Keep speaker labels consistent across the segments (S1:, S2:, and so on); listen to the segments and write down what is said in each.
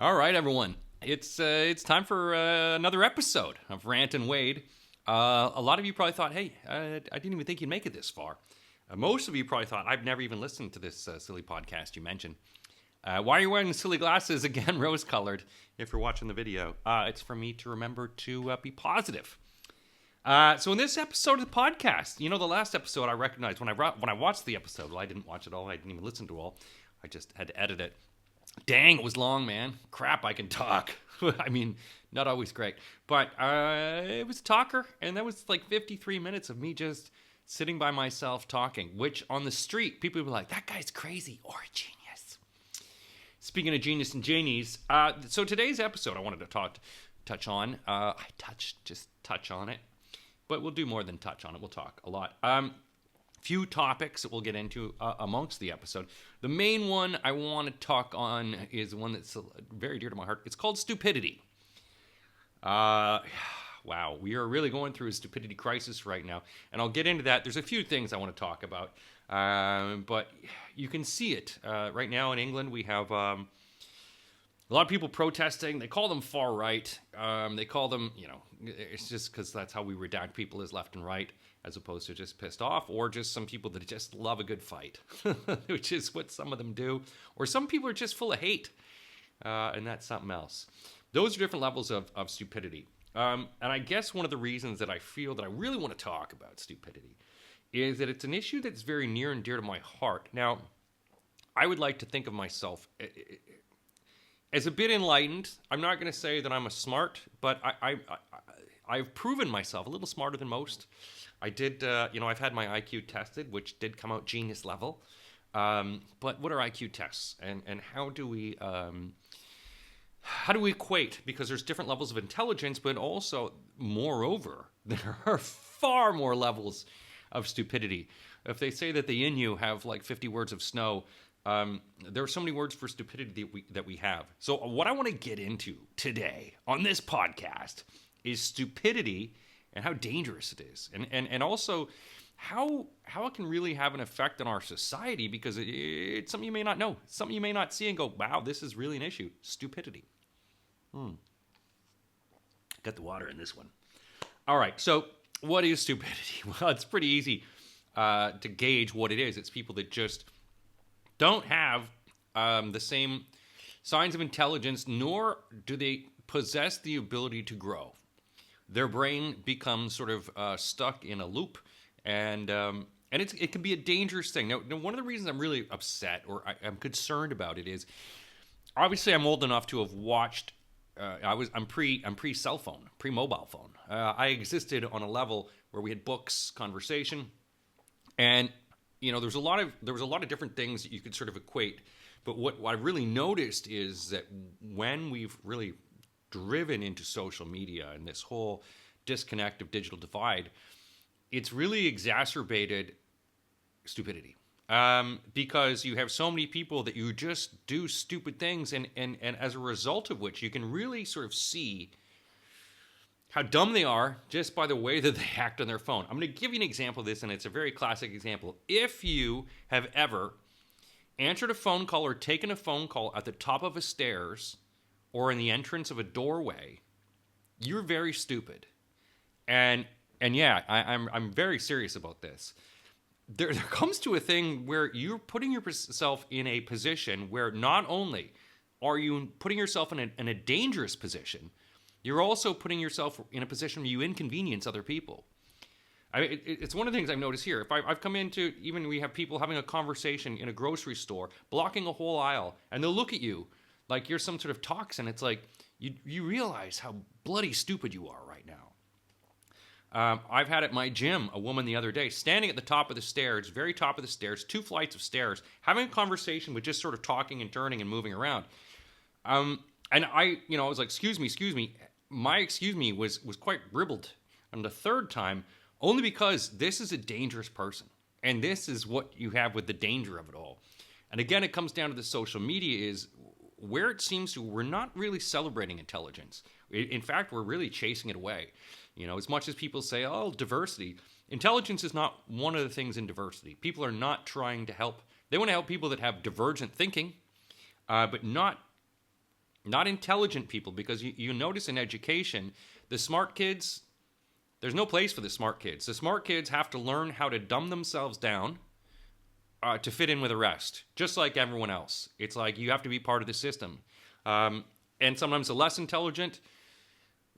S1: All right, everyone. It's time for another episode of Rant and Wade. A lot of you probably thought, hey, I didn't even think you'd make it this far. Most of you probably thought, I've never even listened to this silly podcast you mentioned. Why are you wearing silly glasses again, rose-colored, if you're watching the video? It's for me to remember to be positive. So in this episode of the podcast, the last episode I recognized when I watched the episode, well, I didn't watch it all, I didn't even listen to it all, I just had to edit it. Dang, it was long, man. Crap, I can talk. I mean, not always great. But it was a talker, and that was like 53 minutes of me just sitting by myself talking, which on the street, people would be like, that guy's crazy or a genius. Speaking of genius and genies, so today's episode I wanted to touch on. Just touch on it. But we'll do more than touch on it. We'll talk a lot. Few topics that we'll get into amongst the episode. The main one I want to talk on is one that's very dear to my heart. It's called stupidity. Wow, we are really going through a stupidity crisis right now, and I'll get into that. There's a few things I want to talk about, but you can see it right now in England. We have a lot of people protesting. They call them far right. They call them, it's just because that's how we redact people as left and right, as opposed to just pissed off, or just some people that just love a good fight, which is what some of them do. Or some people are just full of hate, and that's something else. Those are different levels of stupidity. And I guess one of the reasons that I feel that I really want to talk about stupidity is that it's an issue that's very near and dear to my heart. Now, I would like to think of myself as a bit enlightened. I'm not going to say that I'm a smart, but I've proven myself a little smarter than most. I did, I've had my IQ tested, which did come out genius level. But what are IQ tests, and how do we equate? Because there's different levels of intelligence, but also, moreover, there are far more levels of stupidity. If they say that the Innu have like 50 words of snow, there are so many words for stupidity that we have. So what I want to get into today on this podcast is stupidity and how dangerous it is, and also how it can really have an effect on our society, because it's something you may not know, something you may not see and go, wow, this is really an issue. Stupidity. Got the water in this one. All right, so what is stupidity? Well, it's pretty easy to gauge what it is. It's people that just don't have the same signs of intelligence, nor do they possess the ability to grow. Their brain becomes sort of stuck in a loop, and it can be a dangerous thing. Now, one of the reasons I'm really upset, or I'm concerned about it, is obviously I'm old enough to have watched. I'm pre-cell phone, pre-mobile phone. I existed on a level where we had books, conversation, and there was a lot of different things that you could sort of equate. But what I really noticed is that when we've really driven into social media and this whole disconnect of digital divide, it's really exacerbated stupidity. Because you have so many people that you just do stupid things, and as a result of which you can really sort of see how dumb they are just by the way that they act on their phone. I'm going to give you an example of this, and it's a very classic example. If you have ever answered a phone call or taken a phone call at the top of a stairs or in the entrance of a doorway, you're very stupid. And yeah, I'm very serious about this. There comes to a thing where you're putting yourself in a position where not only are you putting yourself in a dangerous position, you're also putting yourself in a position where you inconvenience other people. It's one of the things I've noticed here. If I've come into, even we have people having a conversation in a grocery store, blocking a whole aisle, and they'll look at you like you're some sort of toxin. It's like, you realize how bloody stupid you are right now. I've had at my gym a woman the other day standing at the top of the stairs, very top of the stairs, 2 flights of stairs, having a conversation with just sort of talking and turning and moving around. And I was like, excuse me. My excuse me was quite ribald on the third time, only because this is a dangerous person. And this is what you have with the danger of it all. And again, it comes down to the social media is where it seems to, we're not really celebrating intelligence. In fact, we're really chasing it away. As much as people say, oh, diversity, intelligence is not one of the things in diversity. People are not trying to help. They want to help people that have divergent thinking, but not not intelligent people, because you notice in education, the smart kids, there's no place for the smart kids. The smart kids have to learn how to dumb themselves down to fit in with the rest, just like everyone else. It's like you have to be part of the system. And sometimes the less intelligent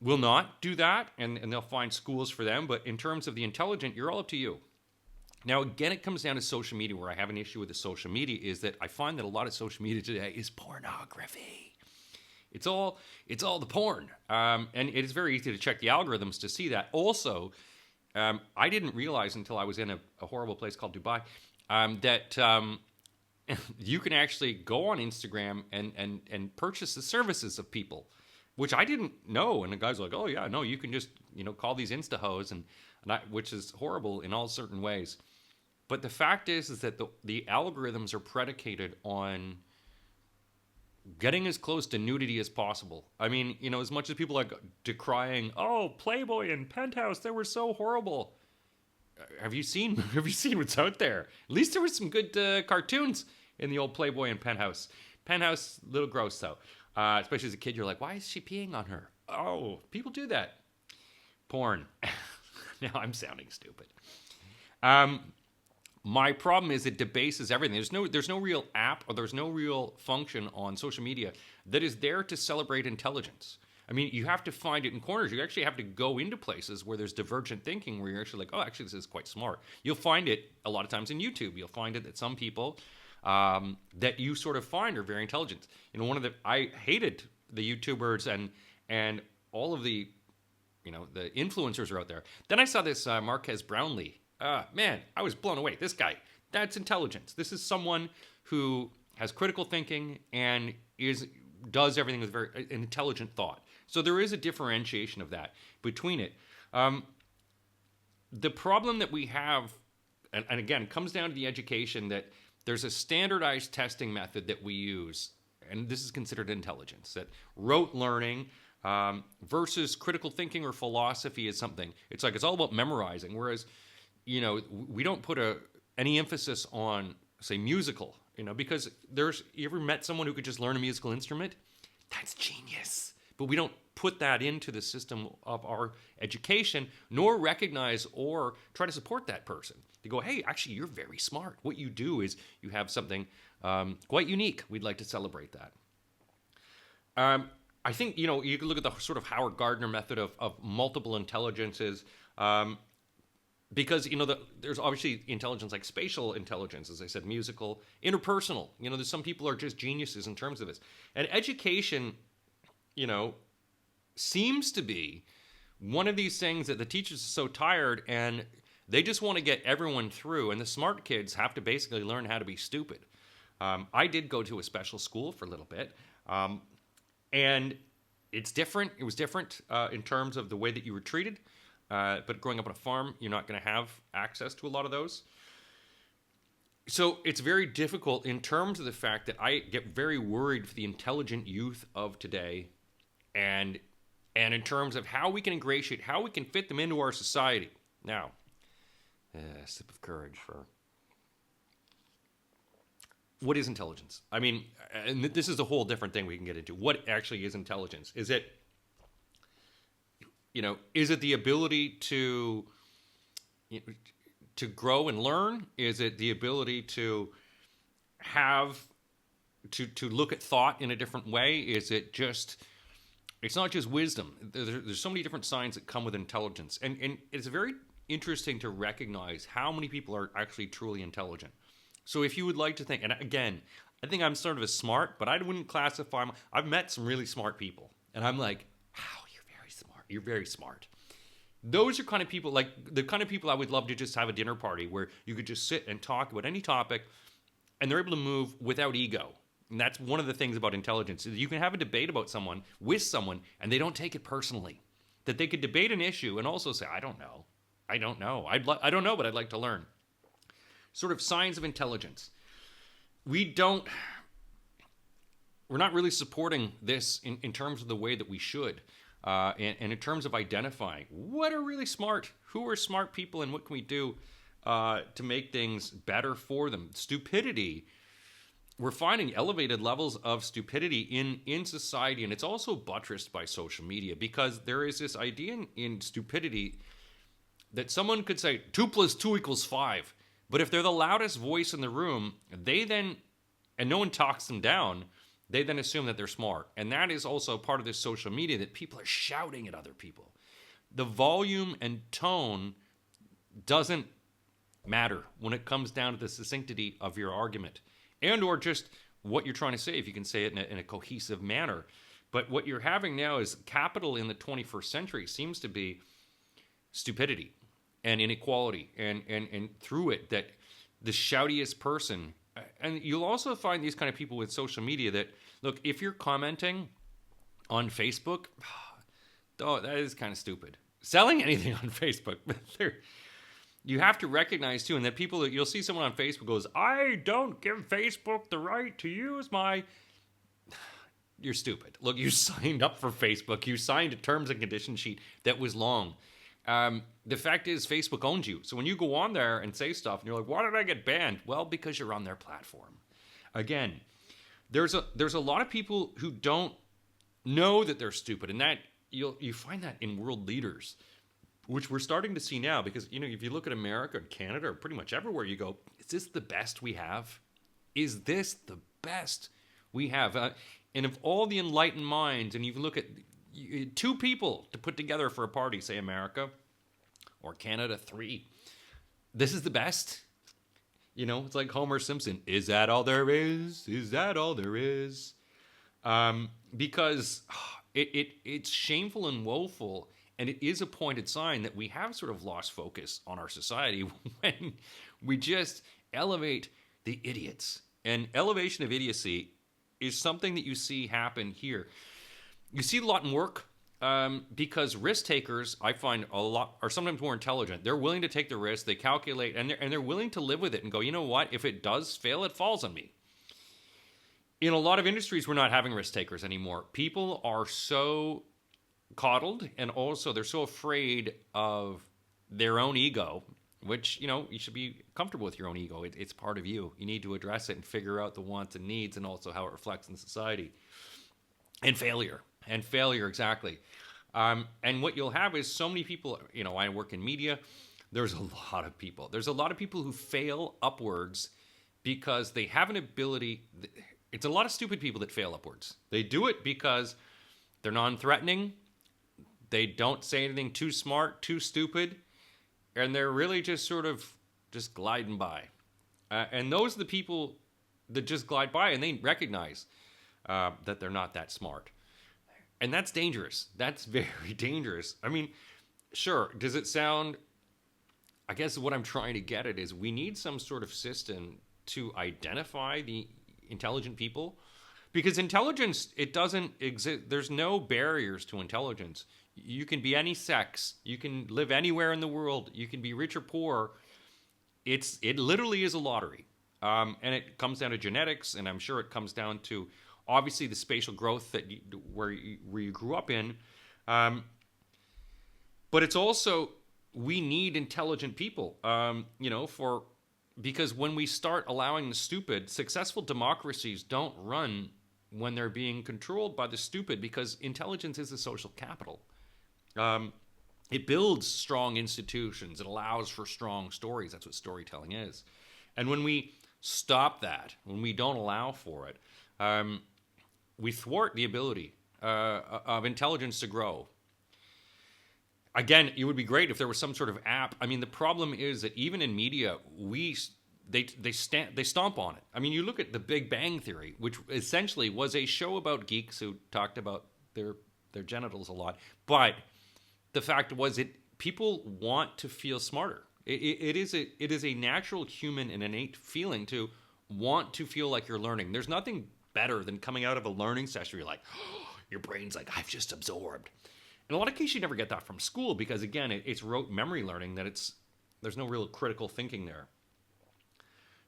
S1: will not do that, and they'll find schools for them. But in terms of the intelligent, you're all up to you. Now, again, it comes down to social media. Where I have an issue with the social media is that I find that a lot of social media today is pornography. It's all the porn. And it is very easy to check the algorithms to see that. Also, I didn't realize until I was in a horrible place called Dubai that you can actually go on Instagram and purchase the services of people, which I didn't know. And the guy's like, oh, yeah, no, you can just, call these Insta-hoes, which is horrible in all certain ways. But the fact is that the algorithms are predicated on getting as close to nudity as possible. I mean, as much as people are decrying, oh, Playboy and Penthouse, they were so horrible. Have you seen what's out there? At least there were some good cartoons in the old Playboy and Penthouse. Penthouse, a little gross though. Especially as a kid, you're like, why is she peeing on her? Oh, people do that. Porn. Now I'm sounding stupid. My problem is it debases everything. There's no real app or there's no real function on social media that is there to celebrate intelligence. I mean, you have to find it in corners. You actually have to go into places where there's divergent thinking, where you're actually like, oh, actually, this is quite smart. You'll find it a lot of times in YouTube. You'll find it that some people that you sort of find are very intelligent. I hated the YouTubers and all of the the influencers are out there. Then I saw this Marquez Brownlee. Man, I was blown away. This guy, that's intelligence. This is someone who has critical thinking and does everything with an intelligent thought. So there is a differentiation of that between it. The problem that we have, and again, it comes down to the education, that there's a standardized testing method that we use, and this is considered intelligence, that rote learning versus critical thinking or philosophy is something. It's like it's all about memorizing, whereas we don't put any emphasis on, say, musical, because you ever met someone who could just learn a musical instrument? That's genius. But we don't put that into the system of our education, nor recognize or try to support that person. They go, hey, actually, you're very smart. What you do is you have something quite unique. We'd like to celebrate that. I think, you can look at the sort of Howard Gardner method of multiple intelligences, because, there's obviously intelligence like spatial intelligence, as I said, musical, interpersonal. There's some people are just geniuses in terms of this. And education, seems to be one of these things that the teachers are so tired and they just want to get everyone through. And the smart kids have to basically learn how to be stupid. I did go to a special school for a little bit. And it's different. It was different in terms of the way that you were treated. But growing up on a farm, you're not going to have access to a lot of those. So it's very difficult in terms of the fact that I get very worried for the intelligent youth of today, and in terms of how we can ingratiate, how we can fit them into our society. Now, a sip of courage for... What is intelligence? I mean, and this is a whole different thing we can get into. What actually is intelligence? Is it the ability to grow and learn? Is it the ability to look at thought in a different way? Is it just... It's not just wisdom. There's so many different signs that come with intelligence. And it's very interesting to recognize how many people are actually truly intelligent. So if you would like to think, and again, I think I'm sort of smart, but I wouldn't classify... I've met some really smart people, and I'm like, wow, you're very smart. You're very smart. Those are kind of people, like the kind of people I would love to just have a dinner party where you could just sit and talk about any topic, and they're able to move without ego. And that's one of the things about intelligence, is you can have a debate about someone, with someone, and they don't take it personally. That they could debate an issue and also say, I don't know. I don't know, but I'd like to learn. Sort of signs of intelligence. We're not really supporting this in terms of the way that we should. And in terms of identifying what are really smart, who are smart people, and what can we do to make things better for them. Stupidity we're finding elevated levels of stupidity in society, and it's also buttressed by social media, because there is this idea in stupidity that someone could say 2 + 2 = 5, but if they're the loudest voice in the room, they then, and no one talks them down, they then assume that they're smart. And that is also part of this social media, that people are shouting at other people. The volume and tone doesn't matter when it comes down to the succinctity of your argument, and or just what you're trying to say, if you can say it in a cohesive manner. But what you're having now is capital in the 21st century seems to be stupidity and inequality, and through it, that the shoutiest person. And you'll also find these kind of people with social media that, look, if you're commenting on Facebook, oh, that is kind of stupid. Selling anything on Facebook, you have to recognize too, and that people, you'll see someone on Facebook goes, I don't give Facebook the right to use my... You're stupid. Look, you signed up for Facebook. You signed a terms and conditions sheet that was long. The fact is, Facebook owns you. So when you go on there and say stuff, and you're like, why did I get banned? Well, because you're on their platform. Again, there's a lot of people who don't know that they're stupid, and that you find that in world leaders, which we're starting to see now. Because if you look at America and Canada, or pretty much everywhere, you go, is this the best we have? Is this the best we have? And of all the enlightened minds, and you look at 2 people to put together for a party, say America or Canada, 3. This is the best. It's like Homer Simpson. Is that all there is? Is that all there is? Because it's shameful and woeful, and it is a pointed sign that we have sort of lost focus on our society when we just elevate the idiots. And elevation of idiocy is something that you see happen here. You see a lot in work, because risk takers, I find, a lot are sometimes more intelligent. They're willing to take the risk, they calculate, and they're willing to live with it and go, you know what, if it does fail, it falls on me. In a lot of industries, we're not having risk takers anymore. People are so coddled, and also they're so afraid of their own ego, which, you should be comfortable with your own ego. It's part of you. You need to address it and figure out the wants and needs, and also how it reflects in society. And failure, exactly. And what you'll have is so many people, I work in media, there's a lot of people. There's a lot of people who fail upwards because they have an ability. It's a lot of stupid people that fail upwards. They do it because they're non-threatening. They don't say anything too smart, too stupid. And they're really just sort of just gliding by. And those are the people that just glide by, and they recognize that they're not that smart. And that's dangerous. That's very dangerous. I mean, sure, does it sound... I guess what I'm trying to get at is we need some sort of system to identify the intelligent people. Because intelligence, it doesn't exist. There's no barriers to intelligence. You can be any sex. You can live anywhere in the world. You can be rich or poor. It literally is a lottery. And it comes down to genetics, and I'm sure it comes down to, obviously, the spatial growth where you grew up in. But it's also, we need intelligent people, because when we start allowing the stupid, successful democracies don't run when they're being controlled by the stupid, because intelligence is a social capital. It builds strong institutions. It allows for strong stories. That's what storytelling is. And when we stop that, when we don't allow for it, we thwart the ability of intelligence to grow. Again, it would be great if there was some sort of app. I mean, the problem is that even in media, they stomp on it. I mean, you look at The Big Bang Theory, which essentially was a show about geeks who talked about their genitals a lot. But the fact was, people want to feel smarter. It is a natural human and innate feeling to want to feel like you're learning. There's nothing better than coming out of a learning session. You're like, oh, your brain's like, I've just absorbed. In a lot of cases, you never get that from school because, again, it's rote memory learning that there's no real critical thinking there.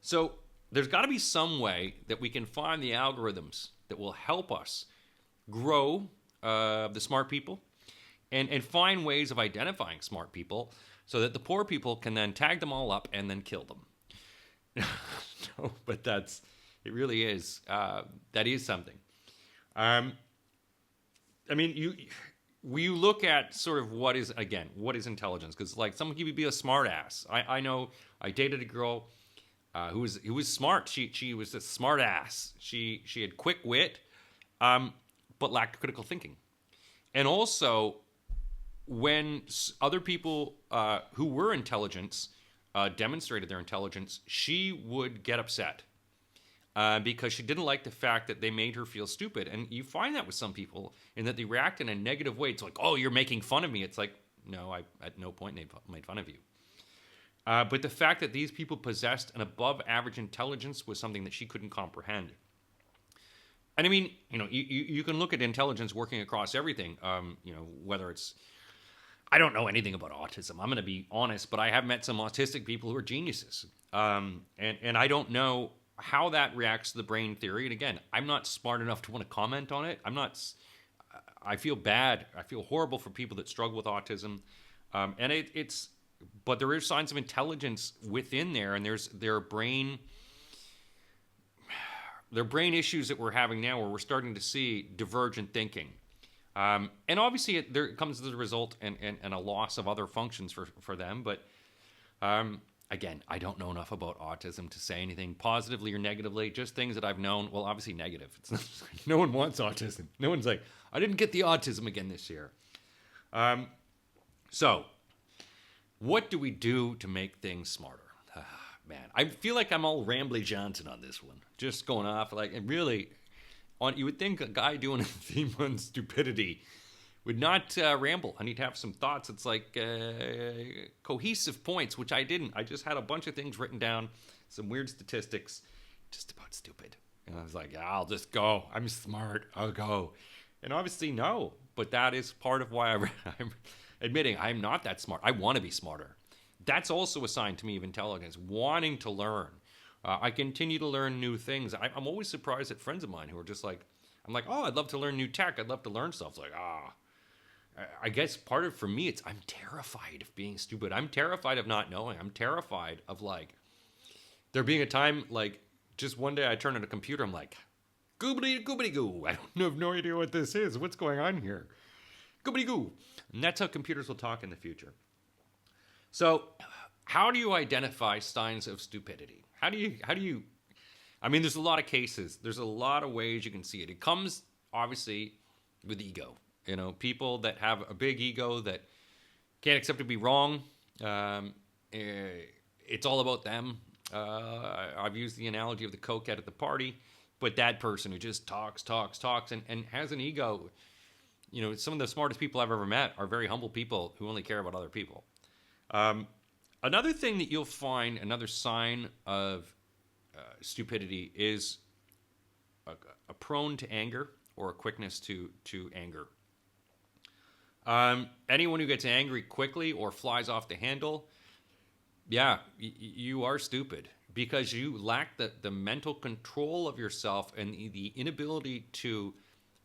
S1: So there's got to be some way that we can find the algorithms that will help us grow the smart people and find ways of identifying smart people so that the poor people can then tag them all up and then kill them. No, but that's It really is. That is something. I mean, you look at sort of what is intelligence? Because like some people be a smart ass. I know I dated a girl who was smart. She was a smart ass. She had quick wit, but lacked critical thinking. And also, when other people who were intelligent demonstrated their intelligence, she would get upset because she didn't like the fact that they made her feel stupid. And you find that with some people in that they react in a negative way. It's like, oh, you're making fun of me. It's like, no, I at no point made fun of you. But the fact that these people possessed an above average intelligence was something that she couldn't comprehend. And I mean, you can look at intelligence working across everything, whether it's, I don't know anything about autism. I'm going to be honest, but I have met some autistic people who are geniuses. And I don't know how that reacts to the brain theory. And again, I'm not smart enough to want to comment on it. I feel bad. I feel horrible for people that struggle with autism. But there is signs of intelligence within there, and there are brain issues that we're having now where we're starting to see divergent thinking. And obviously there comes as a result and a loss of other functions for them. But again, I don't know enough about autism to say anything positively or negatively, just things that I've known. Well, obviously negative. No one wants autism. No one's like, I didn't get the autism again this year. So what do we do to make things smarter? Man, I feel like I'm all Rambly Johnson on this one. Just going off like, and really, you would think a guy doing a theme on stupidity would not ramble. I need to have some thoughts. It's like cohesive points, which I didn't. I just had a bunch of things written down, some weird statistics, just about stupid. And I was like, I'll just go. I'm smart. I'll go. And obviously, no. But that is part of why I'm admitting I'm not that smart. I want to be smarter. That's also a sign to me of intelligence, wanting to learn. I continue to learn new things. I'm always surprised at friends of mine who are just like, I'm like, oh, I'd love to learn new tech. I'd love to learn stuff. It's like, I guess part of, for me, it's I'm terrified of being stupid. I'm terrified of not knowing. I'm terrified of like, there being a time like just one day I turn on a computer. I'm like, goobity goobity goo. I have no idea what this is. What's going on here? Goobity goo. And that's how computers will talk in the future. So how do you identify signs of stupidity? How do you, I mean, there's a lot of cases. There's a lot of ways you can see it. It comes obviously with ego. People that have a big ego that can't accept to be wrong. It's all about them. I've used the analogy of the cokehead at the party, but that person who just talks and has an ego. Some of the smartest people I've ever met are very humble people who only care about other people. Another thing that you'll find, another sign of stupidity is a prone to anger or a quickness to anger. Anyone who gets angry quickly or flies off the handle, you are stupid because you lack the mental control of yourself and the inability to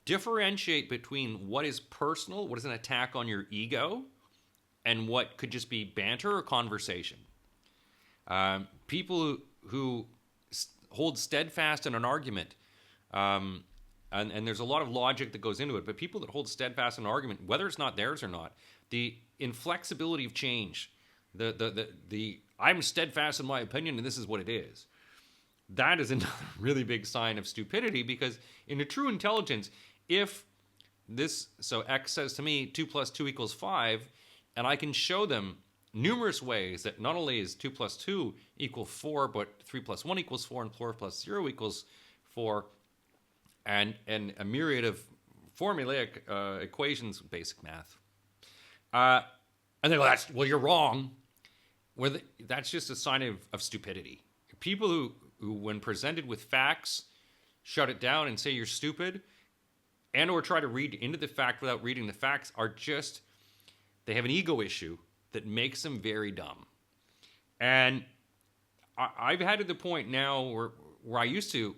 S1: differentiate between what is personal, what is an attack on your ego, and what could just be banter or conversation. People who hold steadfast in an argument, and there's a lot of logic that goes into it, but people that hold steadfast in an argument, whether it's not theirs or not, the inflexibility of change, the I'm steadfast in my opinion and this is what it is, that is another really big sign of stupidity, because in a true intelligence, if X says to me 2 + 2 = 5, and I can show them numerous ways that not only is 2 + 2 = 4, but 3 + 1 = 4, and 4 + 0 = 4, and a myriad of formulaic equations, basic math. And they go, well, you're wrong. That's just a sign of stupidity. People who, when presented with facts, shut it down and say you're stupid, and or try to read into the fact without reading the facts, are just, they have an ego issue that makes them very dumb. And I've had to the point now where I used to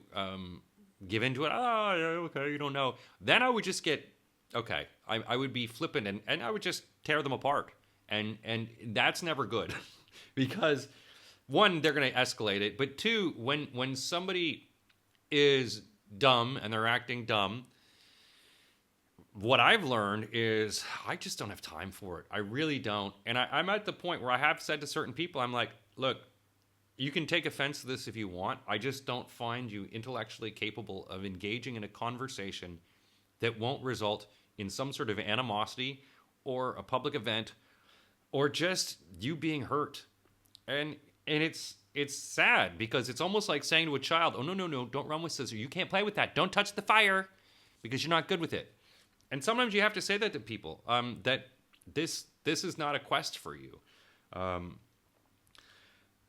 S1: give into it. Oh, okay, you don't know. Then I would just get, okay, I would be flippant and I would just tear them apart. And that's never good. Because one, they're going to escalate it. But two, when somebody is dumb and they're acting dumb, what I've learned is I just don't have time for it. I really don't. And I'm at the point where I have said to certain people, I'm like, look, you can take offense to this if you want. I just don't find you intellectually capable of engaging in a conversation that won't result in some sort of animosity or a public event or just you being hurt. And it's sad because it's almost like saying to a child, oh, no, don't run with scissors. You can't play with that. Don't touch the fire because you're not good with it. And sometimes you have to say that to people, that this is not a quest for you.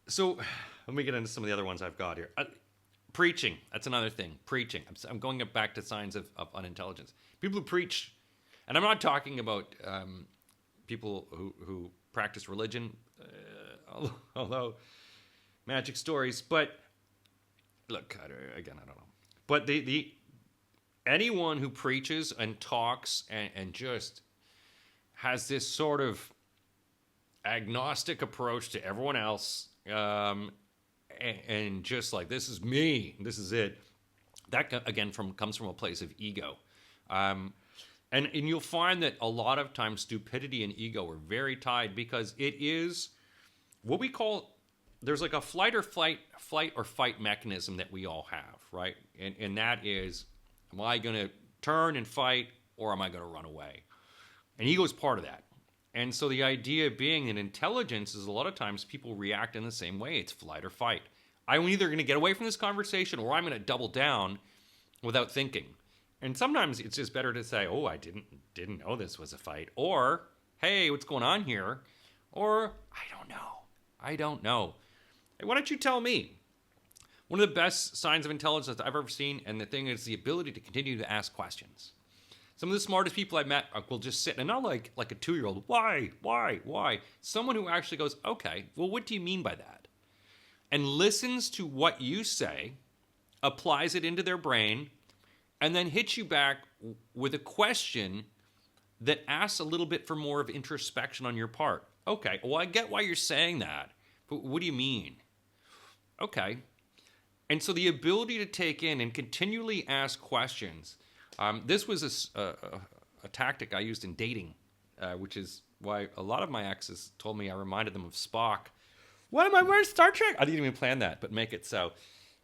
S1: So let me get into some of the other ones I've got here. Preaching, that's another thing. Preaching. I'm going back to signs of unintelligence. People who preach, and I'm not talking about people who practice religion, although magic stories. But look, again, I don't know. But anyone who preaches and talks and just has this sort of agnostic approach to everyone else, and just like, this is me, this is it, that again comes from a place of ego. And you'll find that a lot of times stupidity and ego are very tied because it is what we call, there's like a flight or fight mechanism that we all have, right? And that is, am I going to turn and fight or am I going to run away? And ego is part of that. And so the idea being that intelligence is a lot of times people react in the same way. It's flight or fight. I'm either going to get away from this conversation or I'm going to double down without thinking. And sometimes it's just better to say, oh, I didn't know this was a fight. Or, hey, what's going on here? Or, I don't know. Hey, why don't you tell me? One of the best signs of intelligence I've ever seen, and the thing is the ability to continue to ask questions. Some of the smartest people I've met will just sit, and not like a 2-year-old, why? Someone who actually goes, okay, well, what do you mean by that? And listens to what you say, applies it into their brain, and then hits you back with a question that asks a little bit for more of introspection on your part. Okay, well, I get why you're saying that, but what do you mean? Okay. And so the ability to take in and continually ask questions. This was a tactic I used in dating, which is why a lot of my exes told me I reminded them of Spock. What am I wearing Star Trek? I didn't even plan that, but make it so.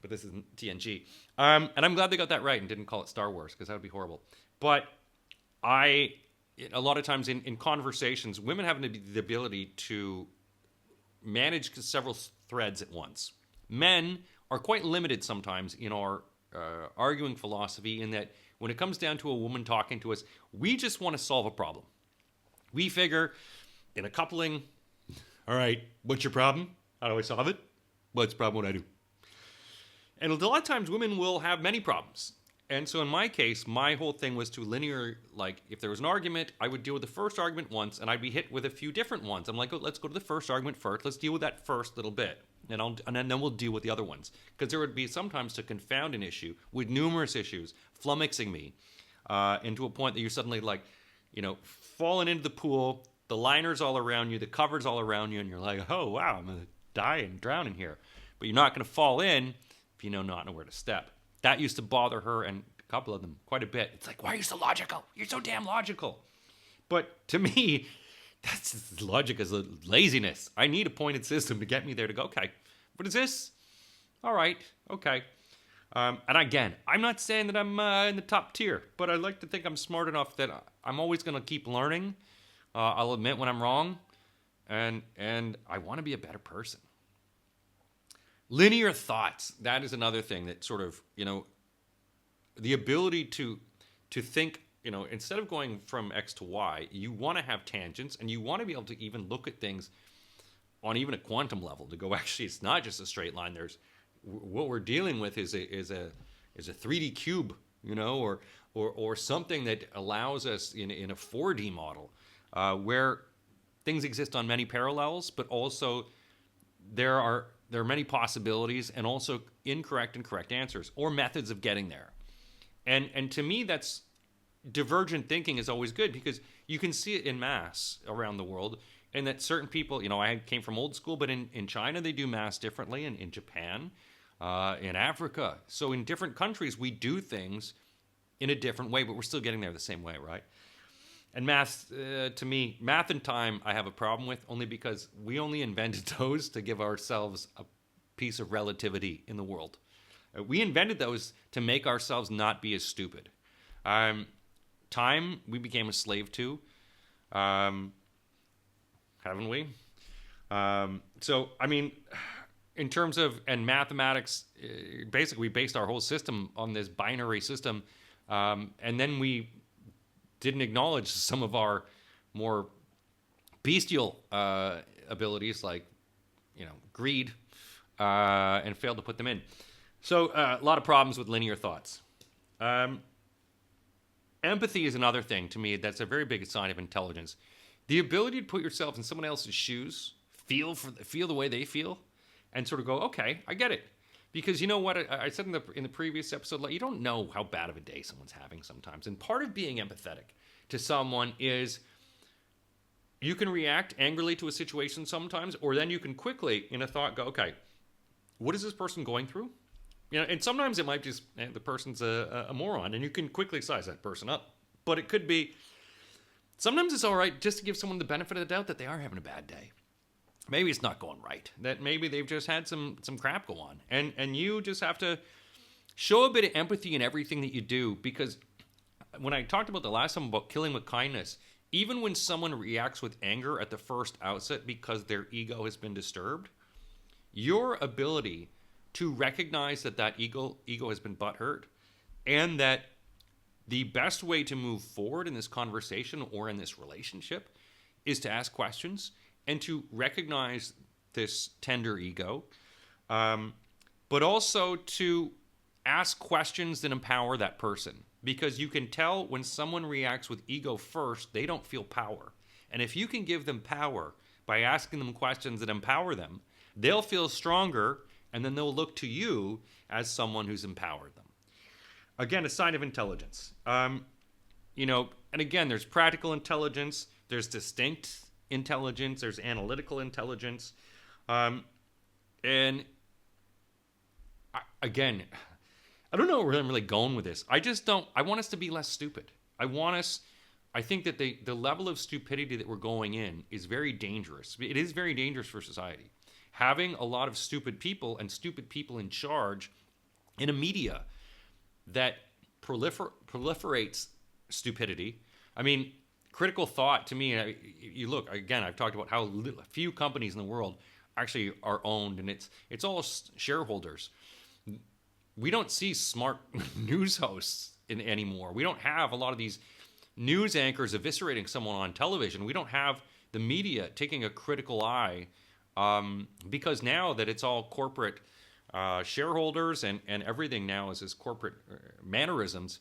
S1: But this isn't TNG. And I'm glad they got that right and didn't call it Star Wars, because that would be horrible. But a lot of times in conversations, women have the ability to manage several threads at once. Men are quite limited sometimes in our arguing philosophy in that when it comes down to a woman talking to us, we just want to solve a problem. We figure in a coupling, all right, what's your problem? How do I solve it? What's the problem? What I do? And a lot of times women will have many problems. And so in my case, my whole thing was to linear, like if there was an argument, I would deal with the first argument once and I'd be hit with a few different ones. I'm like, oh, let's go to the first argument first. Let's deal with that first little bit. And then we'll deal with the other ones. Because there would be sometimes to confound an issue with numerous issues, flummoxing me into a point that you're suddenly like, falling into the pool, the liner's all around you, the cover's all around you, and you're like, oh, wow, I'm going to die and drown in here. But you're not going to fall in if you not know where to step. That used to bother her and a couple of them quite a bit. It's like, why are you so logical? You're so damn logical. But to me, that's logic is laziness. I need a pointed system to get me there to go, okay, what is this? All right, okay. And again, I'm not saying that I'm in the top tier, but I like to think I'm smart enough that I'm always going to keep learning. I'll admit when I'm wrong, and I want to be a better person. Linear thoughts, that is another thing that sort of, the ability to think, instead of going from X to Y, you want to have tangents and you want to be able to even look at things on even a quantum level to go, actually, it's not just a straight line. What we're dealing with is a 3D cube, or something that allows us in a 4D model where things exist on many parallels, but also there are many possibilities and also incorrect and correct answers or methods of getting there. And to me, that's divergent thinking is always good because you can see it in mass around the world, and that certain people, I came from old school, but in China they do mass differently, and in Japan. in Africa. So in different countries, we do things in a different way, but we're still getting there the same way, right? And math, to me, math and time I have a problem with, only because we only invented those to give ourselves a piece of relativity in the world. We invented those to make ourselves not be as stupid. Time, we became a slave to, haven't we? So, I mean, in terms of, and mathematics, basically we based our whole system on this binary system, and then we didn't acknowledge some of our more bestial abilities, like, greed, and failed to put them in. So a lot of problems with linear thoughts. Empathy is another thing to me that's a very big sign of intelligence. The ability to put yourself in someone else's shoes, feel the way they feel, and sort of go, okay, I get it. Because you know what I said in the previous episode, like, you don't know how bad of a day someone's having sometimes. And part of being empathetic to someone is you can react angrily to a situation sometimes, or then you can quickly, in a thought, go, okay, what is this person going through? And sometimes it might just, the person's a moron, and you can quickly size that person up. But it could be, sometimes it's all right just to give someone the benefit of the doubt that they are having a bad day. Maybe it's not going right. That maybe they've just had some crap go on. And you just have to show a bit of empathy in everything that you do. Because when I talked about the last time about killing with kindness, even when someone reacts with anger at the first outset because their ego has been disturbed, your ability to recognize that ego has been butthurt, and that the best way to move forward in this conversation or in this relationship is to ask questions and to recognize this tender ego, but also to ask questions that empower that person. Because you can tell when someone reacts with ego first, they don't feel power. And if you can give them power by asking them questions that empower them, they'll feel stronger, and then they'll look to you as someone who's empowered them. Again, a sign of intelligence. And again, there's practical intelligence, there's distinct intelligence, there's analytical intelligence. I don't know where I'm really going with this. I want us to be less stupid. I think that the level of stupidity that we're going in is very dangerous. It is very dangerous for society. Having a lot of stupid people and stupid people in charge in a media that proliferates stupidity. I mean, critical thought to me, you look, again, I've talked about how few companies in the world actually are owned, and it's all shareholders. We don't see smart news hosts anymore. We don't have a lot of these news anchors eviscerating someone on television. We don't have the media taking a critical eye, because now that it's all corporate shareholders and everything now is this corporate mannerisms,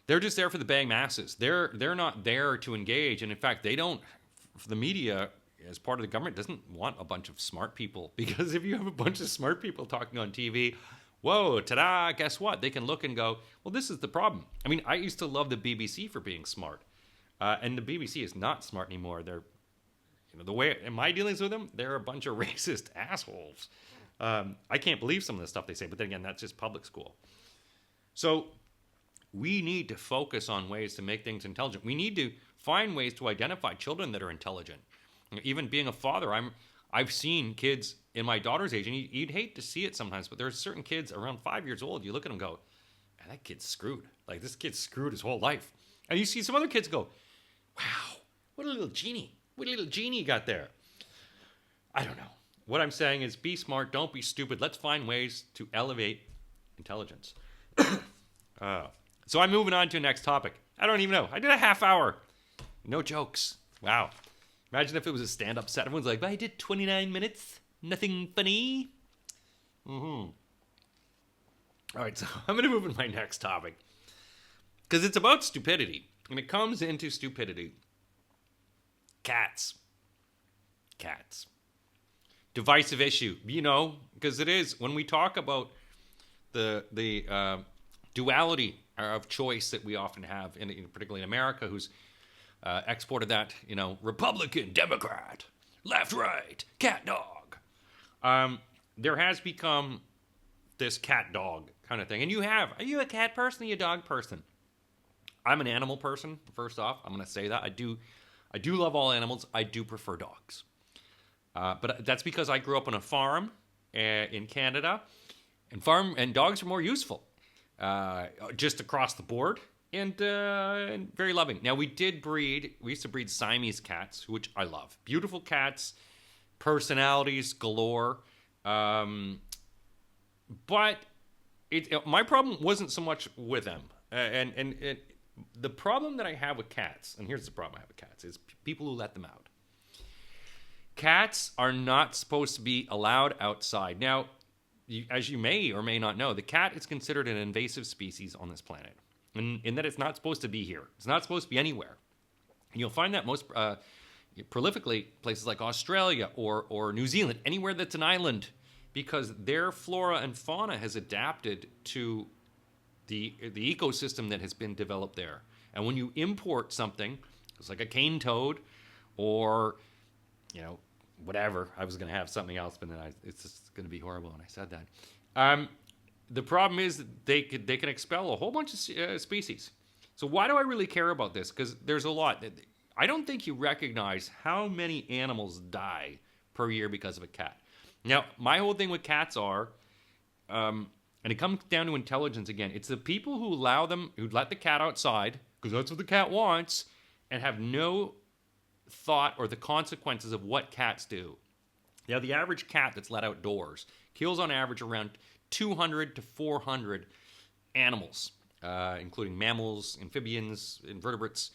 S1: they're just there for the bang masses. They're not there to engage. And in fact, the media as part of the government doesn't want a bunch of smart people, because if you have a bunch of smart people talking on TV, whoa, ta-da, guess what? They can look and go, well, this is the problem. I mean, I used to love the BBC for being smart. And the BBC is not smart anymore. They're, the way, in my dealings with them, they're a bunch of racist assholes. I can't believe some of the stuff they say, but then again, that's just public school. So we need to focus on ways to make things intelligent. We need to find ways to identify children that are intelligent. Even being a father, I've seen kids in my daughter's age, and you'd hate to see it sometimes, but there's certain kids around 5 years old, you look at them and go, man, that kid's screwed. Like, this kid's screwed his whole life. And you see some other kids go, wow, what a little genie. What a little genie you got there. I don't know. What I'm saying is be smart, don't be stupid. Let's find ways to elevate intelligence. So I'm moving on to the next topic. I don't even know. I did a half hour. No jokes. Wow. Imagine if it was a stand-up set. Everyone's like, I did 29 minutes. Nothing funny. All right, so I'm going to move into my next topic, because it's about stupidity. And it comes into stupidity. Cats. Divisive issue. Because it is. When we talk about the duality of choice that we often have, particularly in America, who's exported that, Republican, Democrat, left, right, cat, dog. there has become this cat-dog kind of thing. And are you a cat person or are you a dog person? I'm an animal person, first off. I'm going to say that. I do love all animals. I do prefer dogs. But that's because I grew up on a farm in Canada. And dogs are more useful. Just across the board. And very loving. Now, we used to breed Siamese cats, which I love. Beautiful cats, personalities galore. But my problem wasn't so much with them. And the problem that I have with cats, and here's the problem I have with cats, is people who let them out. Cats are not supposed to be allowed outside. Now, as you may or may not know, the cat is considered an invasive species on this planet. In that it's not supposed to be here. It's not supposed to be anywhere. And you'll find that most prolifically places like Australia or New Zealand, anywhere that's an island, because their flora and fauna has adapted to the ecosystem that has been developed there. And when you import something, it's like a cane toad or, whatever. I was going to have something else, but then it's just going to be horrible when I said that. The problem is that they can expel a whole bunch of species. So why do I really care about this? Because there's a lot. I don't think you recognize how many animals die per year because of a cat. Now, my whole thing with cats and it comes down to intelligence again. It's the people who let the cat outside, because that's what the cat wants, and have no thought or the consequences of what cats do. Now, the average cat that's let outdoors kills on average around 200 to 400 animals, including mammals, amphibians, invertebrates.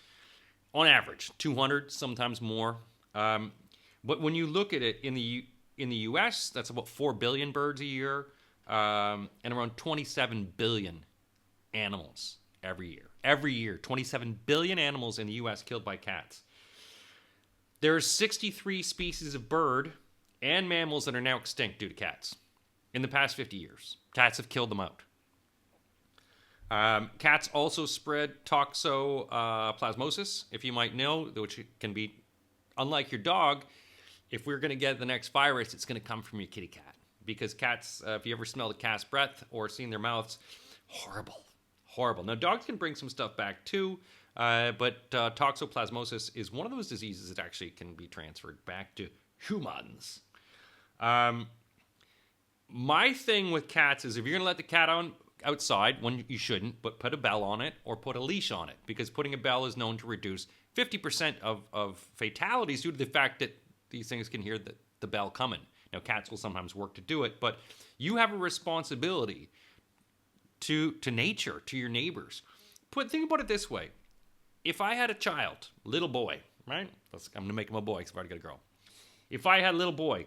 S1: On average, 200, sometimes more. But when you look at it in the U.S., that's about 4 billion birds a year, and around 27 billion animals every year. Every year, 27 billion animals in the U.S. killed by cats. There are 63 species of bird and mammals that are now extinct due to cats. In the past 50 years, cats have killed them out. Cats also spread toxoplasmosis, if you might know, which can be, unlike your dog, if we're going to get the next virus, it's going to come from your kitty cat. Because cats, if you ever smelled a cat's breath or seen their mouths, horrible. Now, dogs can bring some stuff back too, but toxoplasmosis is one of those diseases that actually can be transferred back to humans. My thing with cats is if you're going to let the cat outside, when you shouldn't, but put a bell on it or put a leash on it, because putting a bell is known to reduce 50% of fatalities due to the fact that these things can hear the bell coming. Now, cats will sometimes work to do it, but you have a responsibility to nature, to your neighbors. Think about it this way. If I had a child, little boy, right? I'm going to make him a boy because I've already got a girl. If I had a little boy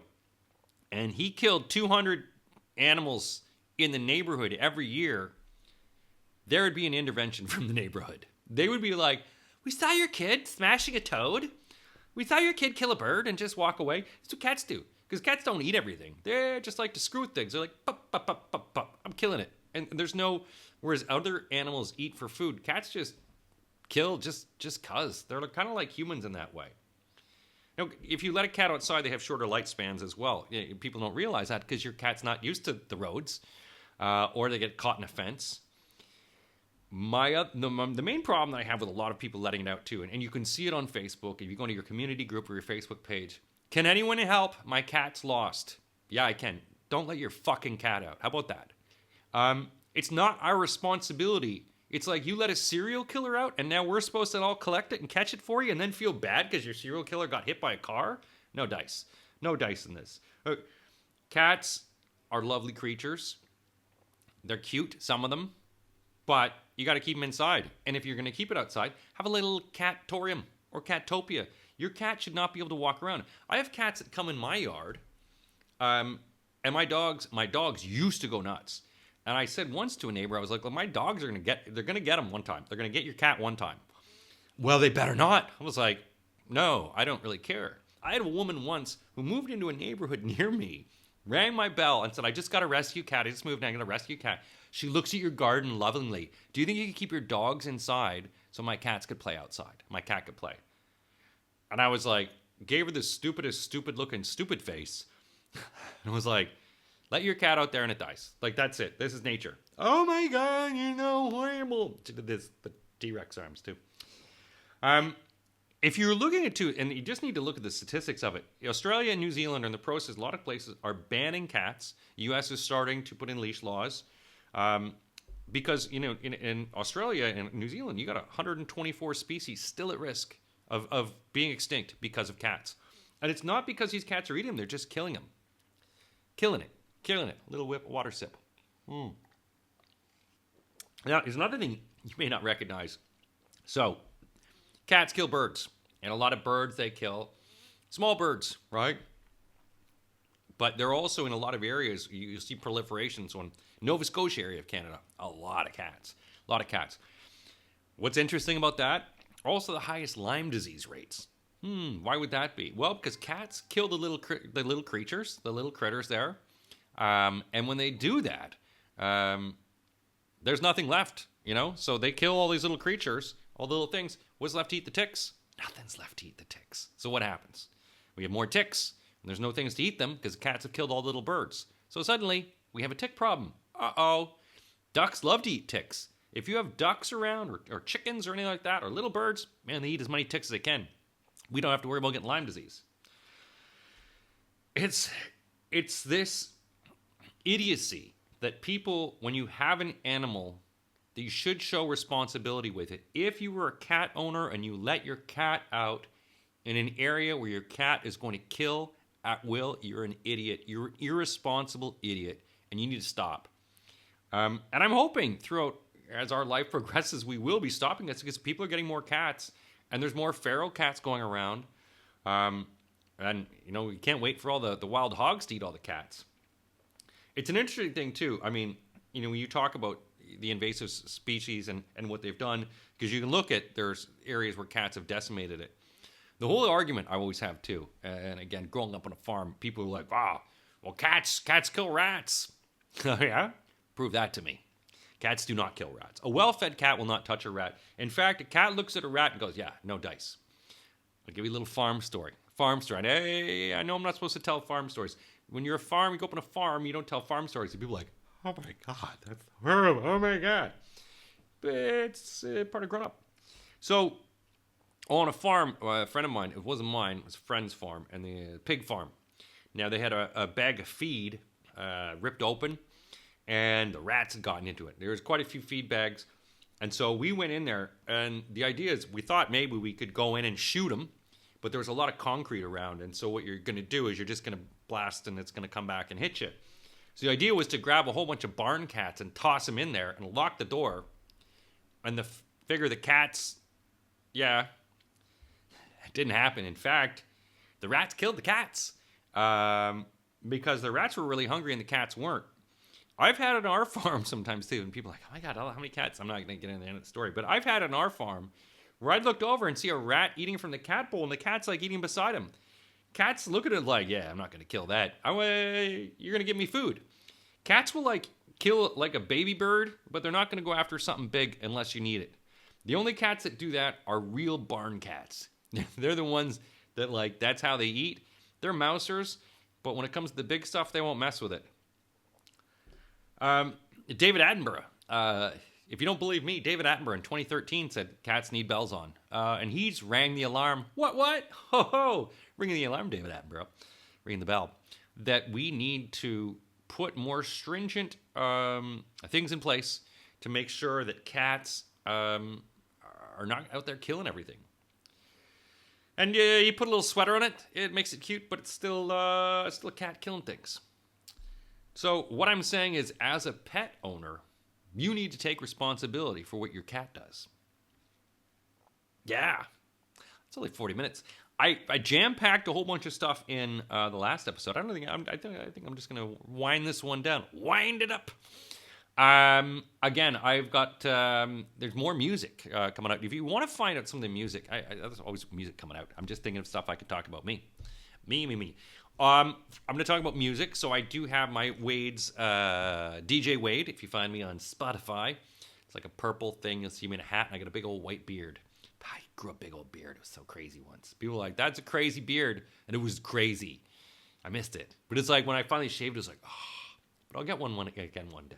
S1: and he killed 200 animals in the neighborhood every year, there would be an intervention from the neighborhood. They would be like, we saw your kid smashing a toad. We saw your kid kill a bird and just walk away. That's what cats do. Because cats don't eat everything. They just like to screw things. They're like, pop, pop, pop, pop, pop. I'm killing it. And there's no, whereas other animals eat for food, cats just kill just cuz. They're kind of like humans in that way. Now, if you let a cat outside, they have shorter lifespans as well. People don't realize that because your cat's not used to the roads, or they get caught in a fence. The main problem that I have with a lot of people letting it out too, and you can see it on Facebook, if you go to your community group or your Facebook page, can anyone help? My cat's lost. Yeah, I can. Don't let your fucking cat out. How about that? It's not our responsibility. It's like you let a serial killer out and now we're supposed to all collect it and catch it for you and then feel bad because your serial killer got hit by a car? No dice. No dice in this. Cats are lovely creatures. They're cute, some of them, but you got to keep them inside. And if you're going to keep it outside, have a little catorium or catopia. Your cat should not be able to walk around. I have cats that come in my yard, and my dogs used to go nuts. And I said once to a neighbor, I was like, well, my dogs they're going to get them one time. They're going to get your cat one time. Well, they better not. I was like, no, I don't really care. I had a woman once who moved into a neighborhood near me, rang my bell and said, I just got a rescue cat. I just moved and I got a rescue cat. She looks at your garden lovingly. Do you think you could keep your dogs inside so my cats could play outside? My cat could play. And I was like, gave her the stupid looking stupid face. And I was like, Let your cat out there and it dies. Like, that's it. This is nature. Oh my God, you're so horrible. The T-Rex arms too. If you're looking at and you just need to look at the statistics of it. Australia and New Zealand are in the process. A lot of places are banning cats. U.S. is starting to put in leash laws. Because, in Australia and New Zealand, you got 124 species still at risk of being extinct because of cats. And it's not because these cats are eating them. They're just killing them. Killing it. Little water sip. Now, there's another thing you may not recognize. So, cats kill birds. And a lot of birds they kill. Small birds, right? But they're also in a lot of areas, you see proliferation. So in Nova Scotia area of Canada, a lot of cats. What's interesting about that? Also the highest Lyme disease rates. Why would that be? Well, because cats kill the little creatures, the little critters there. And when they do that, there's nothing left, So they kill all these little creatures, all the little things. What's left to eat the ticks? Nothing's left to eat the ticks. So what happens? We have more ticks. And there's no things to eat them because cats have killed all the little birds. So suddenly, we have a tick problem. Uh-oh. Ducks love to eat ticks. If you have ducks around or chickens or anything like that, or little birds, man, they eat as many ticks as they can. We don't have to worry about getting Lyme disease. It's this idiocy that people, when you have an animal, that you should show responsibility with it. If you were a cat owner and you let your cat out in an area where your cat is going to kill at will, you're an idiot. You're an irresponsible idiot, and you need to stop. And I'm hoping throughout, as our life progresses, we will be stopping this because people are getting more cats, and there's more feral cats going around. And, we can't wait for all the wild hogs to eat all the cats. It's an interesting thing, too. I mean, when you talk about the invasive species and what they've done, because you can look at, there's areas where cats have decimated it. The whole argument I always have too, and again, growing up on a farm, people are like, "Wow, well, cats kill rats." Yeah? Prove that to me. Cats do not kill rats. A well-fed cat will not touch a rat. In fact, a cat looks at a rat and goes, "Yeah, no dice." I'll give you a little farm story. Hey, I know I'm not supposed to tell farm stories. When you're a farm, you go up on a farm, you don't tell farm stories. And people are like, "Oh my God, that's horrible. Oh my God." But it's part of growing up. So, on a farm, a friend of mine, it wasn't mine, it was a friend's farm, and the pig farm. Now, they had a bag of feed ripped open, and the rats had gotten into it. There was quite a few feed bags, and so we went in there, and the idea is, we thought maybe we could go in and shoot them, but there was a lot of concrete around, and so what you're going to do is you're just going to blast, and it's going to come back and hit you. So the idea was to grab a whole bunch of barn cats and toss them in there and lock the door, and figure the cats, yeah, it didn't happen. In fact, the rats killed the cats because the rats were really hungry and the cats weren't. I've had it on our farm sometimes too, and people are like, "Oh my God, how many cats?" I'm not going to get into the end of the story, but I've had it on our farm where I'd looked over and see a rat eating from the cat bowl, and the cat's like eating beside him. Cats look at it like, "Yeah, I'm not going to kill that. You're going to give me food." Cats will kill like a baby bird, but they're not going to go after something big unless you need it. The only cats that do that are real barn cats. They're the ones that that's how they eat. They're mousers, but when it comes to the big stuff, they won't mess with it. David Attenborough. If you don't believe me, David Attenborough in 2013 said cats need bells on. And he's rang the alarm. What? Ho ho! Ringing the alarm, David Attenborough. Ringing the bell. That we need to put more stringent things in place to make sure that cats are not out there killing everything. And you put a little sweater on it, it makes it cute, but it's still a cat killing things. So what I'm saying is, as a pet owner, you need to take responsibility for what your cat does. Yeah, it's only 40 minutes. I jam-packed a whole bunch of stuff in the last episode. I think I'm just going to wind this one down. Wind it up. Again, I've got, there's more music coming out. If you want to find out some of the music, there's always music coming out. I'm just thinking of stuff I could talk about. Me. I'm going to talk about music. So I do have my Wade's, DJ Wade. If you find me on Spotify, it's like a purple thing. You'll see me in a hat, and I got a big old white beard. I grew a big old beard. It was so crazy once. People were like, "That's a crazy beard." And it was crazy. I missed it. But it's like when I finally shaved, it was like, oh. but I'll get one again one day.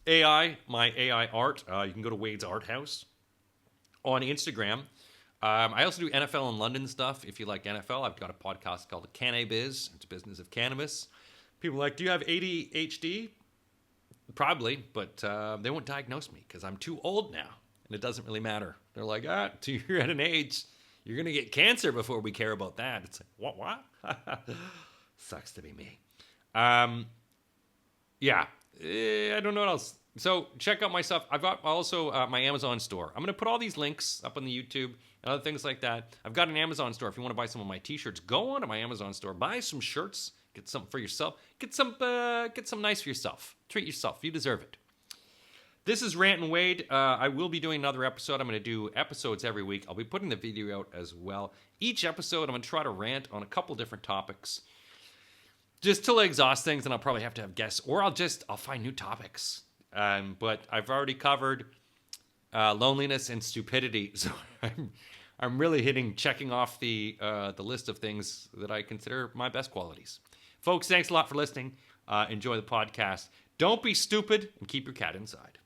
S1: AI, my AI art. You can go to Wade's Art House on Instagram. I also do NFL in London stuff. If you like NFL, I've got a podcast called Cannabiz. It's a business of cannabis. People are like, do you have ADHD? Probably, but they won't diagnose me because I'm too old now, and it doesn't really matter. They're like, you're at an age, you're going to get cancer before we care about that. It's like, what? Sucks to be me. Yeah, I don't know what else. So check out my stuff. I've got also my Amazon store. I'm going to put all these links up on the YouTube and other things like that. I've got an Amazon store. If you want to buy some of my t-shirts, go on to my Amazon store. Buy some shirts. Get something for yourself. Get some nice for yourself. Treat yourself. You deserve it. This is Rant Wade. I will be doing another episode. I'm going to do episodes every week. I'll be putting the video out as well. Each episode, I'm going to try to rant on a couple different topics. Just till I exhaust things, and I'll probably have to have guests. Or I'll find new topics. But I've already covered loneliness and stupidity. So I'm really checking off the list of things that I consider my best qualities. Folks, thanks a lot for listening. Enjoy the podcast. Don't be stupid and keep your cat inside.